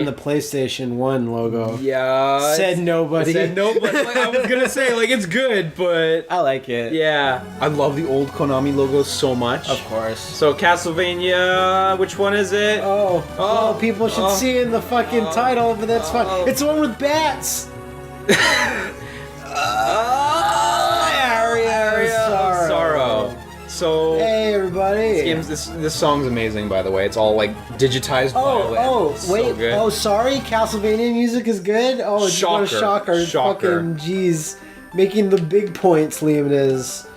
than the PlayStation 1 logo. Yeah. Said nobody. Said no, but like, I was gonna say, like, it's good, but... I like it. Yeah. I love the old Konami logo so much. Of course. So, Castlevania, which one is it? Oh, people should see in the fucking title, but that's fine. It's the one with bats! Aria Sorrow. So, hey everybody! This song's amazing, by the way. It's all like digitized violin. Wait. So oh, sorry. Castlevania music is good. Oh, it's shocker! What a shocker! Fucking jeez, making the big points. Liam is.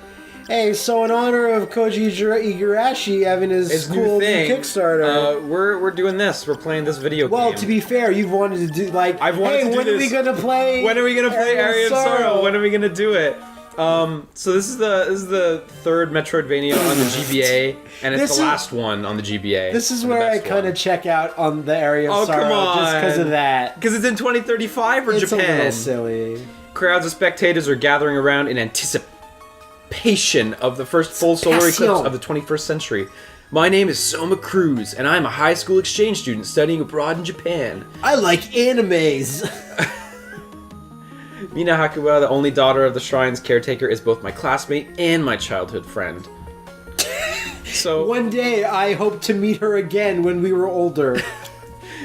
Hey, so in honor of Koji Igarashi having his cool new Kickstarter, we're doing this. We're playing this video game. Well, to be fair, you've wanted to do like. I've wanted to do this. When are we gonna play? When are we gonna play Aria of Sorrow? When are we gonna do it? So this is the third Metroidvania on the GBA, and it's the last one on the GBA. This is where I kind of check out on the Aria of Sorrow, come on. just because of that. Because it's in 2035 for Japan. It's a little silly. Crowds of spectators are gathering around in anticipation of the first full solar eclipse of the 21st century. My name is Soma Cruz, and I'm a high school exchange student studying abroad in Japan. I like animes. Mina Hakuba, the only daughter of the shrine's caretaker, is both my classmate and my childhood friend. So one day, I hope to meet her again when we were older.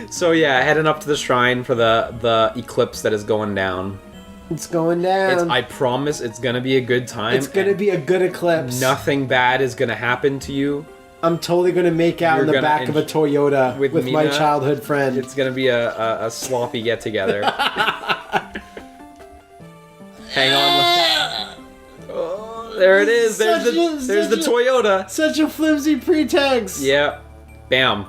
So yeah, heading up to the shrine for the eclipse that is going down. It's going down. I promise it's gonna be a good time. It's gonna be a good eclipse. Nothing bad is gonna happen to you. I'm totally gonna make out in the back of a Toyota with my childhood friend. It's gonna be a sloppy get together. Hang on. Oh, there it is. There's the Toyota. Such a flimsy pretext. Yeah. Bam.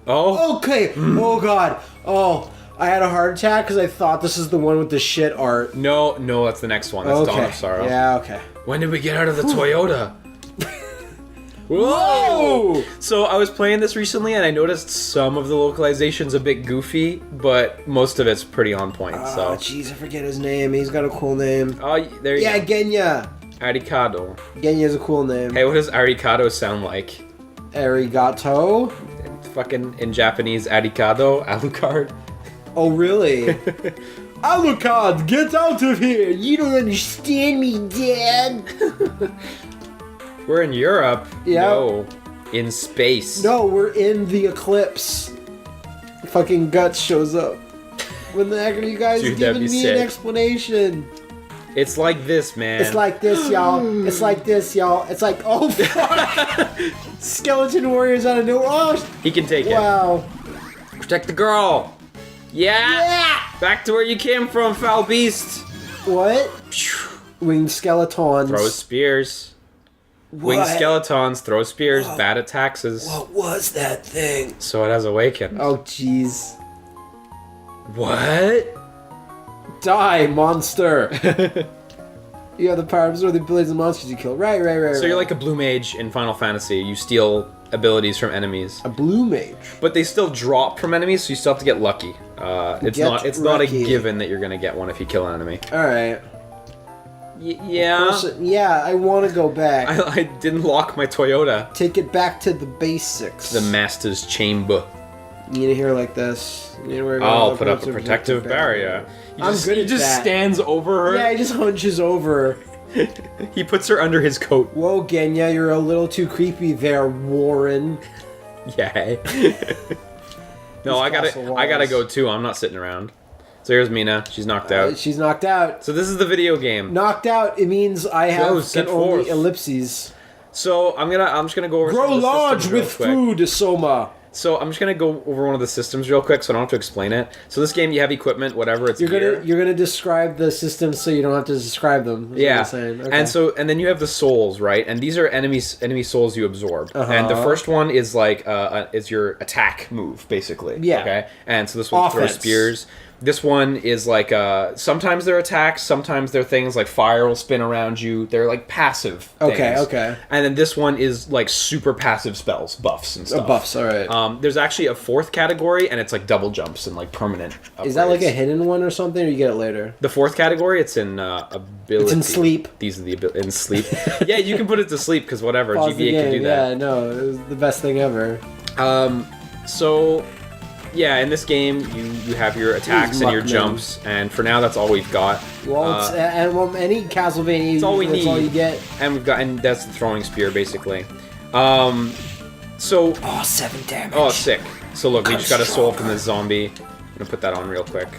Oh. Okay. Oh god. Oh, I had a heart attack because I thought this is the one with the shit art. No, that's the next one. That's Dawn of Sorrow. Yeah. Okay. When did we get out of the Toyota? Whoa! So I was playing this recently and I noticed some of the localization's a bit goofy, but most of it's pretty on point. So jeez, I forget his name. He's got a cool name. Oh, there you go. Yeah, Genya. Arikado. Genya's a cool name. Hey, what does Arikado sound like? Arigato? Fucking in Japanese, Arikado, Alucard. Oh, really? Alucard, get out of here! You don't understand me, Dad! We're in Europe. Yeah. No. In space. No, we're in the eclipse. Fucking Guts shows up. When the heck are you guys giving me an explanation? It's like this, man. It's like this, y'all. It's like this, y'all. It's like, oh, fuck! Skeleton warriors out of nowhere. Oh, he can take it. Wow. Protect the girl. Yeah! Back to where you came from, foul beast. What? Winged skeletons. Throw spears. Winged skeletons, throw spears, bad at taxes. What was that thing? So it has awakened. Oh, jeez. What? Die, monster! You have the power to absorb the abilities of monsters you kill. Right. So you're like a blue mage in Final Fantasy. You steal abilities from enemies. A blue mage? But they still drop from enemies, so you still have to get lucky. It's not a given that you're gonna get one if you kill an enemy. Alright. Yeah. Yeah, I want to go back. I didn't lock my Toyota. Take it back to the basics. The Master's Chamber. You need to hear like this. I'll put up a protective barrier. I'm good at that. He just stands over her. Yeah, he just hunches over. He puts her under his coat. Whoa, Genya, you're a little too creepy there, Warren. Yeah. No, I gotta go too. I'm not sitting around. So here's Mina. She's knocked out. She's knocked out. So this is the video game. Knocked out. It means I have only ellipses. So I'm just gonna go over. Grow large with food, Soma. So I'm just gonna go over one of the systems real quick, so I don't have to explain it. So this game, you have equipment, whatever. It's you're gonna describe the systems, so you don't have to describe them. Yeah. Okay. And then you have the souls, right? And these are enemy souls you absorb. And the first one is like is your attack move, basically. Yeah. Okay. And so this one throws spears. This one is like, sometimes they're attacks, sometimes they're things like fire will spin around you. They're like passive things. Okay. And then this one is like super passive spells, buffs and stuff. Buffs, alright. There's actually a fourth category, and it's like double jumps and like permanent upgrades. Is that like a hidden one or something, or you get it later? The fourth category, it's in ability. It's in sleep. These are the in sleep. Yeah, you can put it to sleep, because whatever, GBA can do that. Yeah, no, it was the best thing ever. So... Yeah, in this game, you have your attacks and your jumps, and for now, that's all we've got. Well, any Castlevania, that's all we need. That's all you get. And that's the throwing spear, basically. So... Oh, 7 damage. Oh, sick. So look, we just got a soul from this zombie. I'm gonna put that on real quick.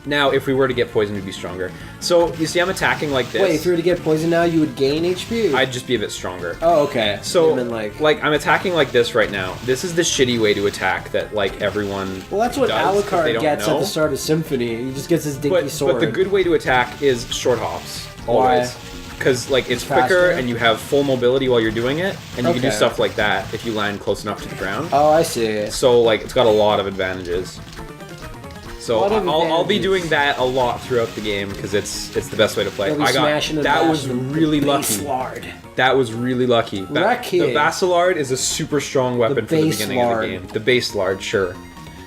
Now, if we were to get poisoned, we'd be stronger. So, you see I'm attacking like this. Wait, if you were to get poisoned now, you would gain HP? I'd just be a bit stronger. Oh, okay. So, like, I'm attacking like this right now. This is the shitty way to attack that, like, everyone Well, that's what does, Alucard gets at the start of Symphony. He just gets his dinky sword. But the good way to attack is short hops. Always. Because, like, it's quicker and you have full mobility while you're doing it, and you can do stuff like that if you land close enough to the ground. Oh, I see. So, like, it's got a lot of advantages. So I'll be doing that a lot throughout the game because it's the best way to play. That was really lucky. That was really lucky. The Basilard is a super strong weapon for the beginning of the game. The Basilard, sure.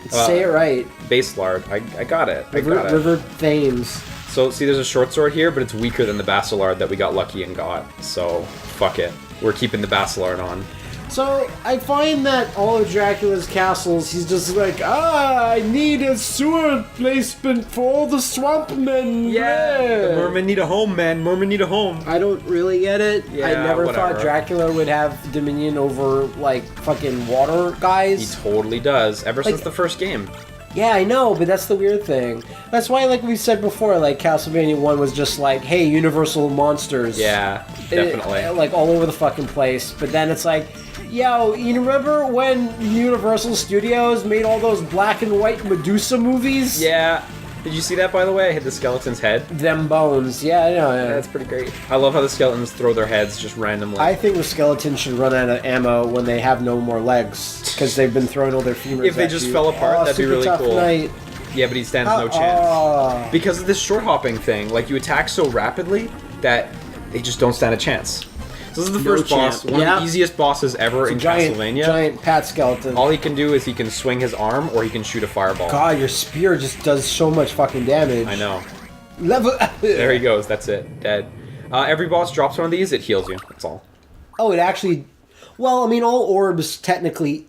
Say it right. Basilard. I got it. River Thames. So see, there's a short sword here, but it's weaker than the Basilard that we got lucky and got. So fuck it. We're keeping the Basilard on. So, I find that all of Dracula's castles, he's just like, I need a sewer placement for all the swamp men. Yeah, the mermen need a home, man. Mermen need a home. I don't really get it. Yeah, I never thought Dracula would have dominion over, like, fucking water guys. He totally does, ever since the first game. Yeah, I know, but that's the weird thing. That's why, like we said before, like, Castlevania 1 was just like, hey, universal monsters. Yeah, definitely. Like, all over the fucking place. But then it's like, yo, you remember when Universal Studios made all those black and white Medusa movies? Yeah. Did you see that, by the way? I hit the skeleton's head. Them bones. Yeah, I know. Yeah. That's pretty great. I love how the skeletons throw their heads just randomly. I think the skeletons should run out of ammo when they have no more legs, because they've been throwing all their femurs If they just fell apart, that'd be really cool. Night. Yeah, but he stands no chance. Because of this short hopping thing, like, you attack so rapidly that they just don't stand a chance. So this is the first boss, one of the easiest bosses ever in Castlevania. Giant pat skeleton. All he can do is he can swing his arm or he can shoot a fireball. God, your spear just does so much fucking damage. I know. Level up. There he goes, that's it. Dead. Every boss drops one of these, it heals you. That's all. Oh, it actually... Well, I mean, all orbs technically...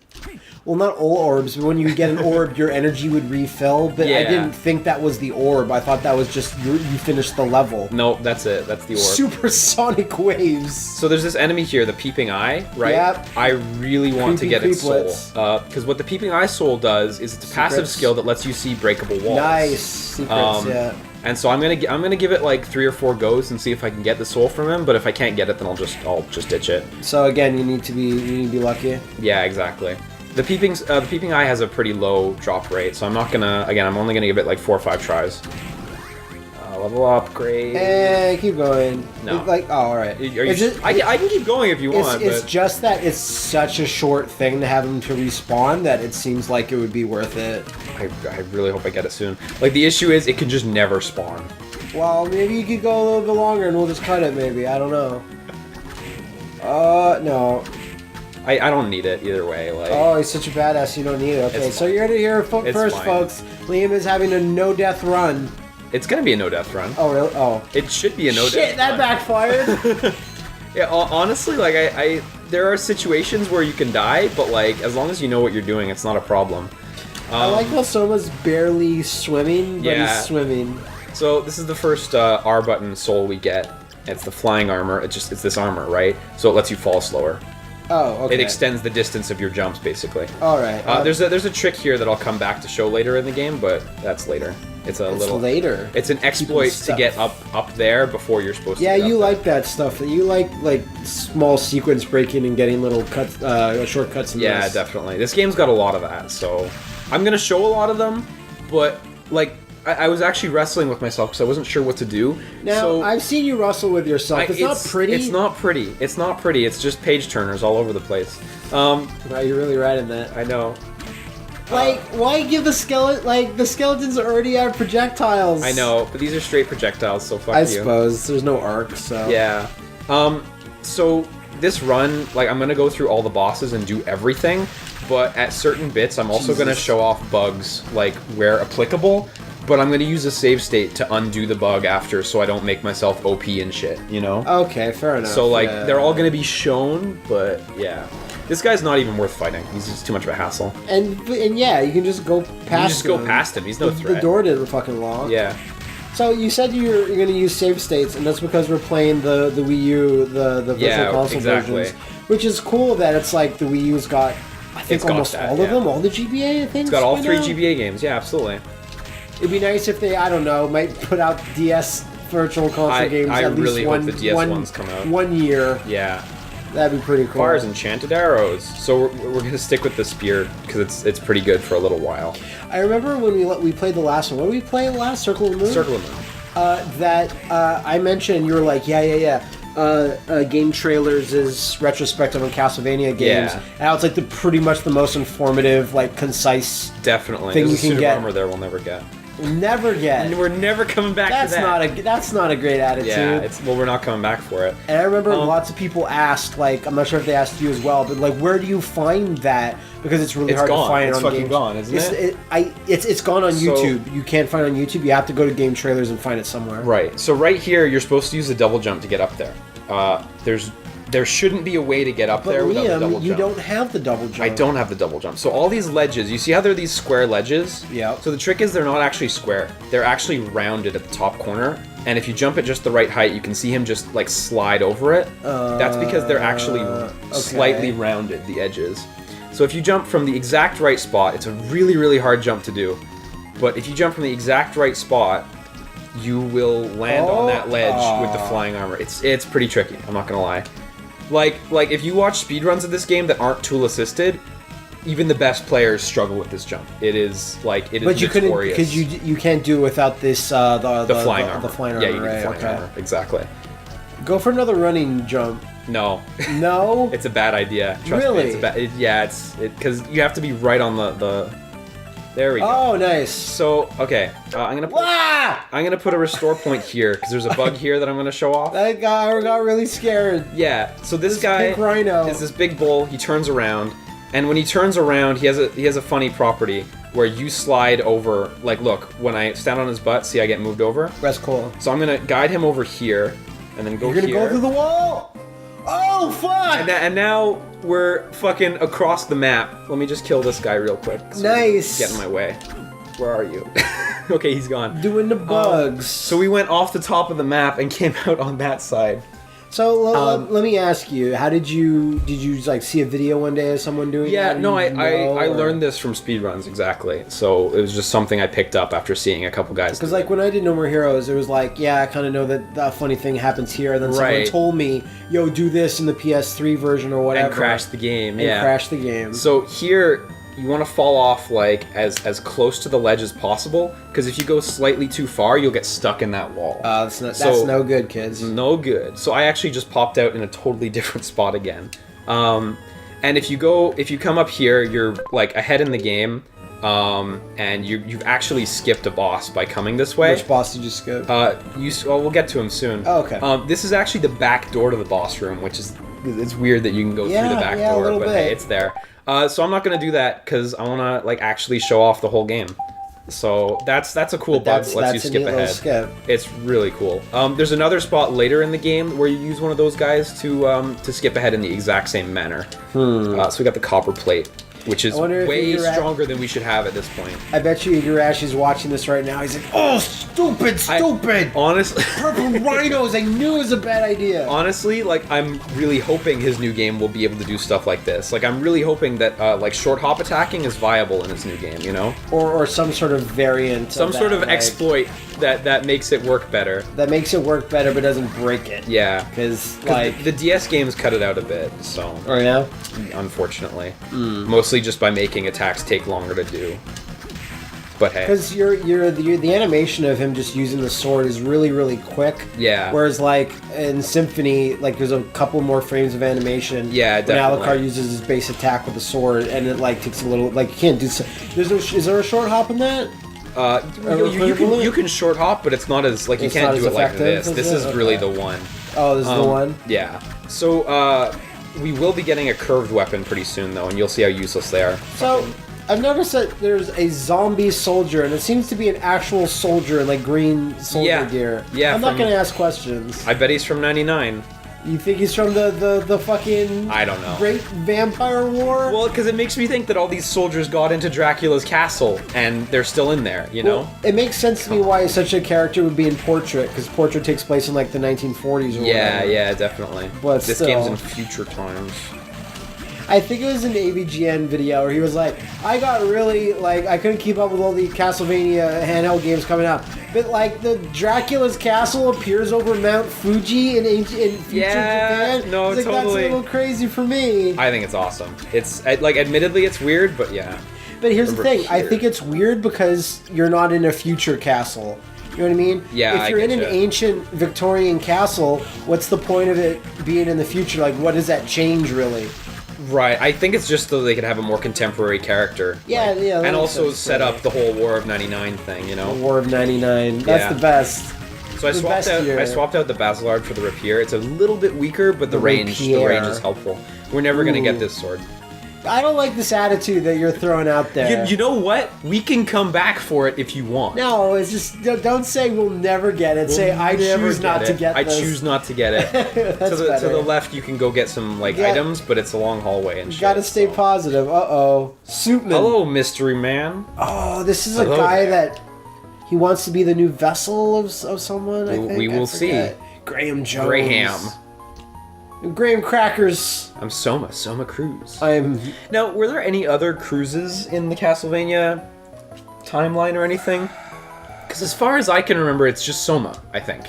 Well, not all orbs, but when you get an orb, your energy would refill, but I didn't think that was the orb. I thought that was just you finished the level. Nope, that's it. That's the orb. Supersonic waves. So there's this enemy here, the Peeping Eye, right? Yep. I really want to get its soul. Because what the Peeping Eye soul does is it's a passive skill that lets you see breakable walls. Nice. Secrets, yeah. And so I'm gonna give it like 3 or 4 goes and see if I can get the soul from him. But if I can't get it, then I'll just ditch it. So again, you need to be lucky. Yeah, exactly. The Peeping Eye has a pretty low drop rate, so I'm not gonna. Again, I'm only gonna give it like 4 or 5 tries. Level upgrade. Hey, keep going. No. All right. I can keep going if you want. It's just that it's such a short thing to have him to respawn that it seems like it would be worth it. I really hope I get it soon. Like, the issue is it can just never spawn. Well, maybe you could go a little bit longer and we'll just cut it, maybe. I don't know. No. I don't need it either way. Like, oh, he's such a badass, you don't need it. Okay, so you're gonna hear first, folks. Liam is having a no-death run. It's gonna be a no-death run. Oh, really? Oh. It should be a no-death run. Shit, that backfired! Yeah, honestly, like, there are situations where you can die, but, like, as long as you know what you're doing, it's not a problem. I like how Soma's barely swimming, but he's swimming. So, this is the first R-button soul we get. It's the flying armor. It's this armor, right? So it lets you fall slower. Oh, okay. It extends the distance of your jumps, basically. All right. There's a trick here that I'll come back to show later in the game, but that's later. It's later. It's an exploit to get up there before you're supposed to. Yeah, you like that stuff. You like small sequence breaking and getting little cuts, shortcuts. Yeah, definitely. This game's got a lot of that, so I'm gonna show a lot of them, but like. I was actually wrestling with myself because I wasn't sure what to do. Now, I've seen you wrestle with yourself. It's not pretty. It's not pretty. It's not pretty. It's just page turners all over the place. Wow, you're really right in that. I know. Like, why give the skeleton... Like, the skeletons already have projectiles. I know, but these are straight projectiles, so fuck you. I suppose. There's no arc, so... Yeah. So, this run, like, I'm gonna go through all the bosses and do everything, but at certain bits, I'm also gonna show off bugs, like, where applicable. But I'm going to use a save state to undo the bug after so I don't make myself OP and shit, you know? Okay, fair enough. So, like, they're all going to be shown, but yeah. This guy's not even worth fighting. He's just too much of a hassle. And yeah, you can just go past. You just go past him. He's no threat. The door didn't fucking lock. Yeah. So you said you're going to use save states, and that's because we're playing the Wii U, the virtual console versions, which is cool that it's like the Wii U's got, I think, almost all of them, all the GBA, I think. It's got all 3 GBA games. Yeah, absolutely. It'd be nice if they, I don't know, might put out DS virtual console games at least really hope the DS ones come out. 1 year. Yeah. That'd be pretty cool. Fires enchanted arrows. So we're gonna stick with the spear because it's pretty good for a little while. I remember when we played the last one. What did we play last? Circle of the Moon? Circle of the Moon. I mentioned, you were like, yeah. Game trailers is retrospective on Castlevania games. Yeah. And it's like pretty much the most informative, like concise Definitely. thing There's you can get. armor there we'll never get. Never get. And we're never coming back to that. That's not a great attitude. Yeah, we're not coming back for it. And I remember lots of people asked, like, I'm not sure if they asked you as well, but like, where do you find that? Because it's really hard to find it's on fucking games. gone, isn't it? It's gone on YouTube. You can't find it on YouTube. You have to go to game trailers and find it somewhere. Right. So right here, you're supposed to use the double jump to get up there. There shouldn't be a way to get up there without the double jump. You don't have the double jump. I don't have the double jump. So all these ledges, you see how they're these square ledges? Yeah. So the trick is they're not actually square. They're actually rounded at the top corner. And if you jump at just the right height, you can see him just like slide over it. That's because they're actually slightly rounded, the edges. So if you jump from the exact right spot, it's a really, really hard jump to do. But if you jump from the exact right spot, you will land on that ledge with the flying armor. It's pretty tricky, I'm not gonna lie. Like if you watch speedruns of this game that aren't tool assisted, even the best players struggle with this jump. It is notorious. But you couldn't, because you can't do it without this the flying armor. The flying armor. Yeah, you need flying armor. Exactly. Go for another running jump. No. No. It's a bad idea. Trust me. It's because you have to be right on the. There we go. Oh, nice. So okay, I'm gonna put a restore point here because there's a bug here that I'm gonna show off. That guy got really scared. Yeah. So this guy pink rhino is this big bull. He turns around, and when he turns around, he has a funny property where you slide over. Like, look, when I stand on his butt, see I get moved over. That's cool. So I'm gonna guide him over here, and then go here. You're gonna go through the wall. Oh fuck! And now we're fucking across the map. Let me just kill this guy real quick. So nice. Get in my way. Where are you? Okay, he's gone. Doing the bugs. So we went off the top of the map and came out on that side. So let me ask you, how did you like see a video one day of someone doing that? Yeah, no, I learned this from speedruns, exactly. So it was just something I picked up after seeing a couple guys. Because like when I did No More Heroes, it was like, yeah, I kind of know that that funny thing happens here, and then someone told me, yo, do this in the PS3 version or whatever. And crash the game, and crash the game. So here, you want to fall off like as close to the ledge as possible, because if you go slightly too far, you'll get stuck in that wall. That's no good, kids. No good. So I actually just popped out in a totally different spot again. And if you come up here, you're like ahead in the game, and you've actually skipped a boss by coming this way. Which boss did you skip? We'll get to him soon. Oh, okay. This is actually the back door to the boss room, which is it's weird that you can go through the back door, but hey, it's there. So I'm not gonna do that because I wanna like actually show off the whole game. So that's a cool bug that lets you skip ahead. It's really cool. There's another spot later in the game where you use one of those guys to skip ahead in the exact same manner. So we got the copper plate, which is way stronger than we should have at this point. I bet you Igarashi watching this right now. He's like, oh, stupid! Honestly, purple rhinos. I knew it was a bad idea. Honestly, like I'm really hoping his new game will be able to do stuff like this. Like I'm really hoping that like short hop attacking is viable in his new game. You know, or some sort of variant. Some sort of exploit that makes it work better. That makes it work better, but doesn't break it. Yeah, because like the DS games cut it out a bit. So. Oh yeah. Unfortunately, mostly just by making attacks take longer to do. But hey, because the animation of him just using the sword is really, really quick. Yeah. Whereas like in Symphony, like there's a couple more frames of animation. Yeah, definitely. When Alucard uses his base attack with the sword, and it like takes a little, like you can't do. Is there a short hop in that? You can short hop, but it's not as like you can't do it like this. This is really the one. Oh, this is the one. Yeah. So we will be getting a curved weapon pretty soon, though, and you'll see how useless they are. So, I've noticed that there's a zombie soldier, and it seems to be an actual soldier in, like, green soldier gear. Yeah, I'm not going to ask questions. I bet he's from 99. You think he's from the fucking... I don't know. Great Vampire War? Well, because it makes me think that all these soldiers got into Dracula's castle, and they're still in there, you know? It makes sense to me why such a character would be in Portrait, because Portrait takes place in, like, the 1940s or whatever. Yeah, definitely. But this still, game's in future times. I think it was an AVGN video where he was like, I got really, like, I couldn't keep up with all the Castlevania handheld games coming out. But, like, the Dracula's castle appears over Mount Fuji in future Japan. No, it's like, totally. That's a little crazy for me. I think it's awesome. It's, like, admittedly it's weird, but yeah. But here's the thing. I think it's weird because you're not in a future castle. You know what I mean? Yeah, if you're in an ancient Victorian castle, what's the point of it being in the future? Like, what does that change, really? Right, I think it's just so they could have a more contemporary character. Yeah, like, yeah. And also set up the whole War of 99 thing, you know? The War of 99. That's the best. So I swapped out the Basilard for the Rapier. It's a little bit weaker, but the range is helpful. We're never going to get this sword. I don't like this attitude that you're throwing out there. You know what? We can come back for it if you want. No, it's just don't say we'll never get it. Say I choose not to get this. I choose not to get it. to the left, you can go get some items, but it's a long hallway and shit. You gotta stay positive. Suitman. Hello, mystery man. Oh, this is a guy that he wants to be the new vessel of someone. I think we will see. Graham Jones. Graham Crackers. I'm Soma Cruz. Now, were there any other Cruzes in the Castlevania timeline or anything? Because as far as I can remember, it's just Soma, I think.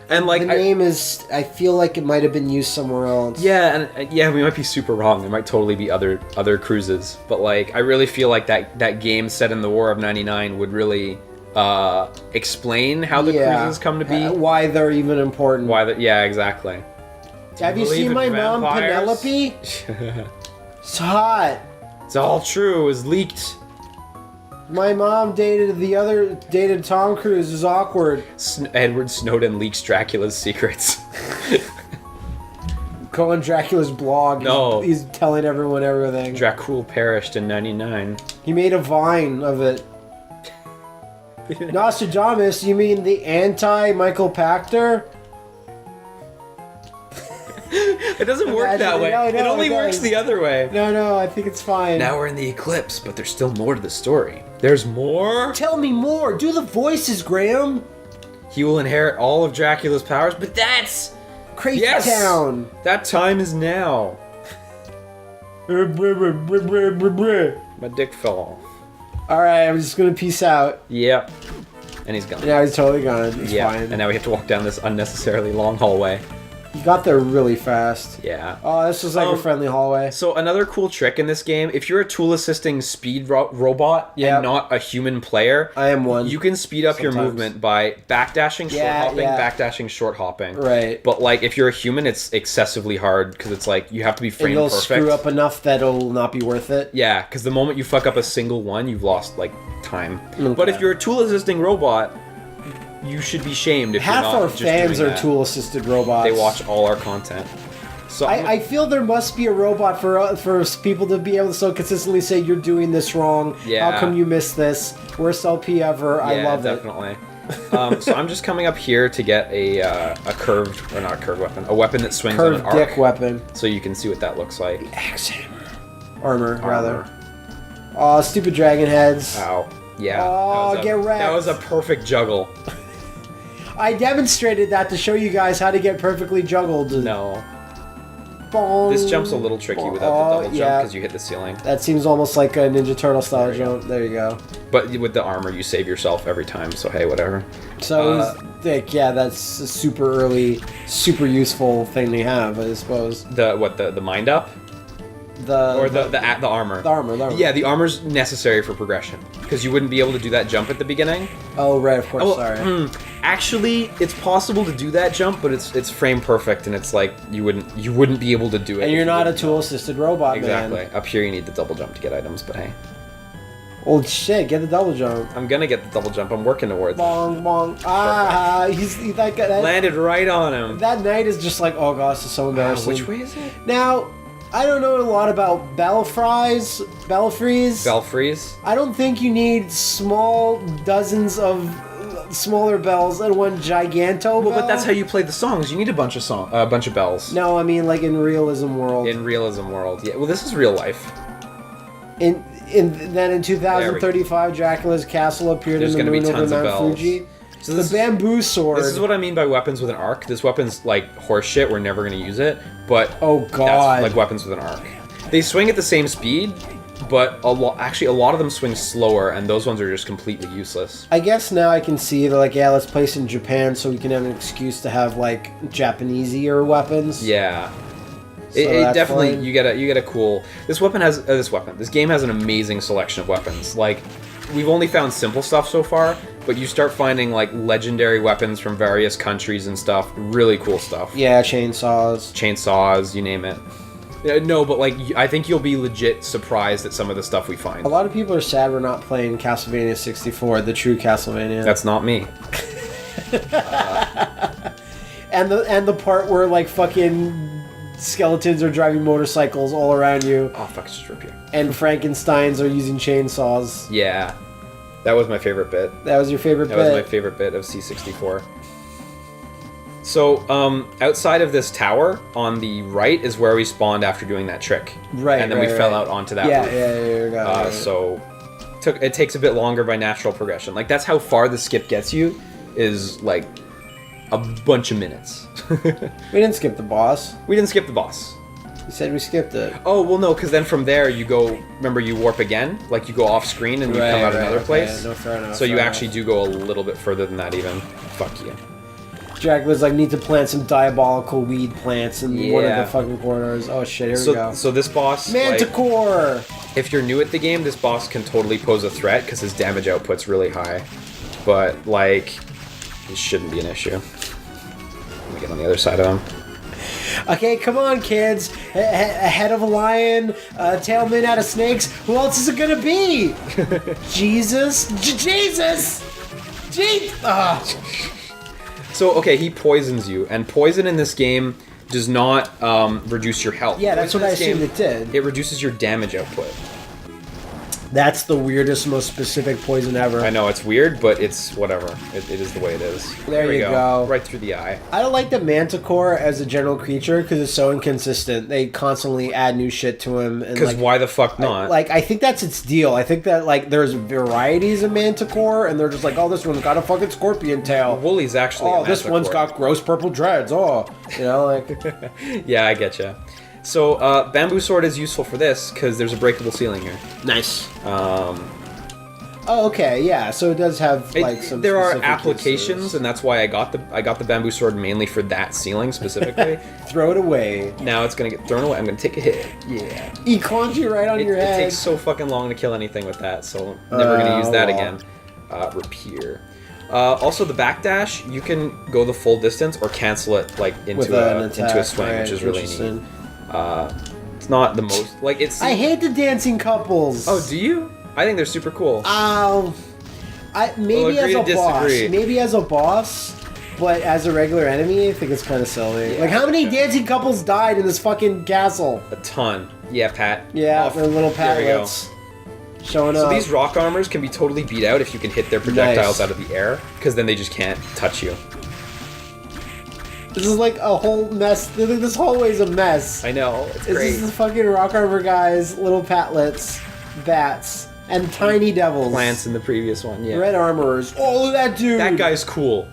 And like the name is, I feel like it might have been used somewhere else. Yeah, and we might be super wrong. There might totally be other Cruzes, but like I really feel like that game set in the War of '99 would really explain how the Cruzes come to be, why they're even important. Yeah, exactly. Have you seen my mom, Penelope? It's hot. It's all true. It was leaked. My mom dated Tom Cruise. It's awkward. Edward Snowden leaks Dracula's secrets. Go on Dracula's blog. No. He's telling everyone everything. Dracul perished in '99. He made a vine of it. Nostradamus, you mean the anti-Michael Pachter? It doesn't work that way. No, it only works the other way. No, I think it's fine. Now we're in the eclipse, but there's still more to the story. There's more? Tell me more. Do the voices, Graham. He will inherit all of Dracula's powers, but that's... Crazy Town. That time is now. My dick fell off. Alright, I'm just gonna peace out. Yep. And he's gone. Yeah, he's totally gone. He's fine. And now we have to walk down this unnecessarily long hallway. You got there really fast. Yeah. Oh, this was like a friendly hallway. So another cool trick in this game, if you're a tool-assisting speed robot and not a human player... I am one. You can speed up your movement by backdashing, short-hopping, backdashing, short-hopping. Right. But, like, if you're a human, it's excessively hard, because it's like, you have to be frame perfect. perfect. And you'll screw up enough that it'll not be worth it. Yeah, because the moment you fuck up a single one, you've lost, like, time. Okay. But if you're a tool-assisting robot... You should be shamed if half you're not our just fans doing are that. tool-assisted robots. They watch all our content. So I feel there must be a robot for people to be able to so consistently say you're doing this wrong. Yeah. How come you missed this? Worst LP ever. I love definitely. So I'm just coming up here to get a curved, or not a curved weapon, a weapon that swings on an arc. Curved dick weapon. So you can see what that looks like. Axe hammer. Armor, rather. Aw, stupid dragon heads. Ow. Yeah. Oh, get wrecked. That was a perfect juggle. I demonstrated that to show you guys how to get perfectly juggled. No. Bong, this jump's a little tricky without the double jump because you hit the ceiling. That seems almost like a Ninja Turtle style jump. There you go. But with the armor, you save yourself every time, so hey, whatever. So, that's a super early, super useful thing to have, I suppose. The mind up? The armor. The armor. Yeah, the armor's necessary for progression because you wouldn't be able to do that jump at the beginning. Oh right, of course. Sorry. Actually, it's possible to do that jump, but it's frame perfect, and it's like you wouldn't be able to do it. And you're not a tool-assisted robot, exactly. man. Up here, you need the double jump to get items, but hey. Oh shit! Get the double jump. I'm gonna get the double jump. I'm working towards bong, it. Bong bong. He's that guy. Landed right on him. That knight is just like, oh gosh, it's so embarrassing. Which way is it? Now. I don't know a lot about belfries. Belfries? I don't think you need small dozens of smaller bells and one giganto bell? Well, but that's how you play the songs. You need a bunch of bells. No, I mean like in realism world. In realism world, yeah. Well, this is real life. Then in 2035, Dracula's castle appeared in the moon over Mount Fuji. So the bamboo sword. This is what I mean by weapons with an arc. This weapon's like horse shit. We're never gonna use it. But oh god, that's like weapons with an arc. They swing at the same speed, but a lot of them swing slower, and those ones are just completely useless. I guess now I can see that, like, yeah, let's place in Japan so we can have an excuse to have like Japaneseier weapons. Yeah. So it definitely fine. you get a cool. This game has an amazing selection of weapons. Like, we've only found simple stuff so far, but you start finding like legendary weapons from various countries and stuff. Really cool stuff. Yeah, chainsaws, you name it. No, but like I think you'll be legit surprised at some of the stuff we find. A lot of people are sad we're not playing Castlevania 64, the true Castlevania. That's not me. And the part where like fucking skeletons are driving motorcycles all around you. Oh fuck! Just rip you. And Frankensteins are using chainsaws. Yeah, that was my favorite bit. That was your favorite bit? That was my favorite bit of C64. So, outside of this tower, on the right is where we spawned after doing that trick. Right, and then we fell out onto that roof. Yeah. So, it takes a bit longer by natural progression. Like, that's how far the skip gets you, is, like, a bunch of minutes. We didn't skip the boss. We didn't skip the boss. You said we skipped it. Oh, well, no, because then from there you go, remember, you warp again? Like, you go off screen and you come out another place. No, fair enough. So you actually do go a little bit further than that even. Fuck you. Dracula's like, need to plant some diabolical weed plants in one of the fucking corners. Oh shit, here we go. So this boss... Manticore! Like, if you're new at the game, this boss can totally pose a threat because his damage output's really high. But, like, it shouldn't be an issue. Let me get on the other side of him. Okay, come on, kids. A head of a lion, a tail made out of snakes. Who else is it gonna be? Jesus? Jesus! So, okay, he poisons you, and poison in this game does not reduce your health. Yeah, that's what I assumed it did. It reduces your damage output. That's the weirdest, most specific poison ever. I know, it's weird, but it's whatever. It is the way it is. There you go. Right through the eye. I don't like the Manticore as a general creature because it's so inconsistent. They constantly add new shit to him. Because like, why the fuck not? I think that's its deal. I think that, like, there's varieties of Manticore, and they're just like, oh, this one's got a fucking scorpion tail. Woolie's actually Oh, this one's got gross purple dreads. Oh, you know, like... Yeah, I getcha. So, Bamboo Sword is useful for this, because there's a breakable ceiling here. Nice. Oh, okay, yeah. So it does have like some. There are applications, uses. And that's why I got the Bamboo Sword mainly for that ceiling specifically. Throw it away. Now it's gonna get thrown away. I'm gonna take a hit. Yeah. He clonked you right on your head. It takes so fucking long to kill anything with that, so never gonna use that again. Repair. Also, the backdash, you can go the full distance or cancel it like into a swing, right, which is really neat. It's not the most like it's. I hate the dancing couples. Oh, do you? I think they're super cool. Maybe as a boss. Maybe as a boss, but as a regular enemy, I think it's kind of silly. Yeah, like, how many dancing couples died in this fucking castle? A ton. Yeah, Pat. Yeah, they're little patlets showing up. So these rock armors can be totally beat out if you can hit their projectiles out of the air, because then they just can't touch you. This is like a whole mess. This hallway's a mess. I know. It's great. This is the fucking rock armor guys, little patlets, bats, and tiny devils. Plants in the previous one, yeah. Red armorers. Oh, look at that dude. That guy's cool.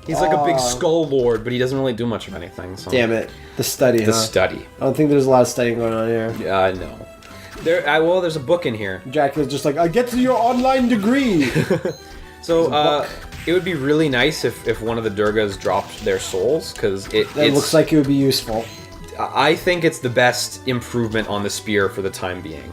He's like a big skull lord, but he doesn't really do much of anything. So. Damn it. The study, The study. I don't think there's a lot of studying going on here. Yeah, no. Well, there's a book in here. Dracula's just like, I get to your online degree. So, it would be really nice if one of the Durgas dropped their souls, because it looks like it would be useful. I think it's the best improvement on the spear for the time being.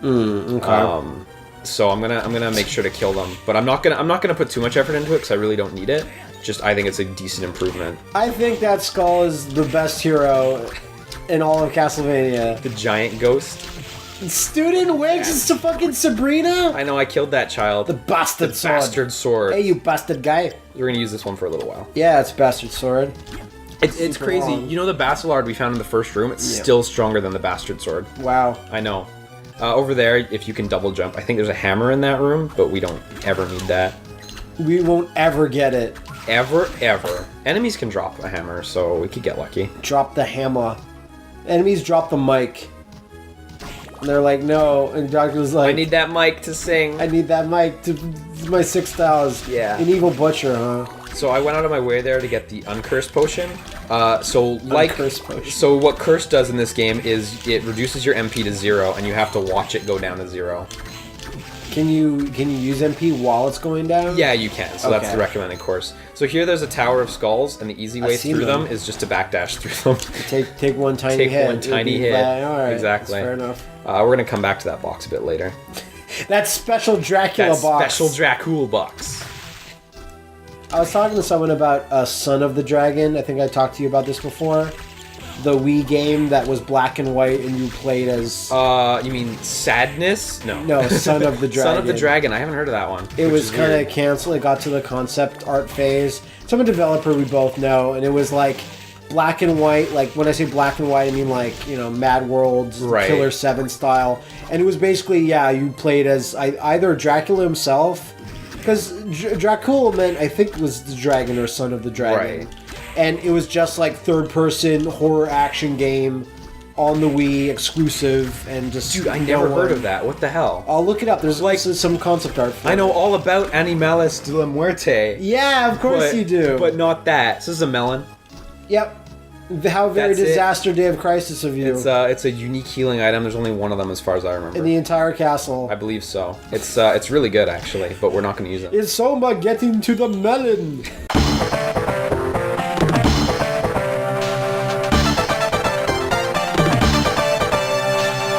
Okay. So I'm gonna make sure to kill them, but I'm not gonna put too much effort into it because I really don't need it. Just I think it's a decent improvement. I think that skull is the best hero in all of Castlevania. The giant ghost. Student wigs to fucking Sabrina? I know, I killed that child. The bastard sword. Bastard sword. Hey, you bastard guy. We're gonna use this one for a little while. Yeah, it's bastard sword. It's crazy. Long. You know the Basilard we found in the first room? It's still stronger than the bastard sword. Wow. I know. Over there, if you can double jump, I think there's a hammer in that room, but we don't ever need that. We won't ever get it. Ever. Enemies can drop a hammer, so we could get lucky. Drop the hammer. Enemies drop the mic. And they're like, no. And Dracula's like... I need that mic to sing. I need that mic to... my 6,000. Yeah. An evil butcher, huh? So I went out of my way there to get the Uncursed Potion. Uncursed Potion. So what Curse does in this game is it reduces your MP to 0, and you have to watch it go down to 0. Can you use MP while it's going down? Yeah, you can. So that's the recommended course. So here there's a Tower of Skulls, and the easy way through them is just to backdash through them. Take one tiny hit. Take one tiny hit. All right, exactly. fair enough. We're going to come back to that box a bit later. That special Dracula box. Special Dracula box. I was talking to someone about Son of the Dragon. I think I talked to you about this before. The Wii game that was black and white and you played as... You mean Sadness? No. No, Son of the Dragon. Son of the Dragon. I haven't heard of that one. It was kind of canceled. It got to the concept art phase. Some developer we both know, and it was like black and white. Like, when I say black and white, I mean like, you know, Mad World, Killer 7 style. And it was basically, yeah, you played as either Dracula himself... Because Dracula meant, I think, was the dragon or Son of the Dragon. Right. And it was just like third-person horror action game on the Wii, exclusive, and just... Dude, I never heard of that. What the hell? I'll look it up. There's like some concept art for I know all about Animales de la Muerte. Yeah, of course you do. But not that. This is a melon. Yep. How very disaster day of crisis of you. It's a unique healing item. There's only one of them as far as I remember. In the entire castle. I believe so. It's really good actually, but we're not going to use it. Is Soma getting to the melon?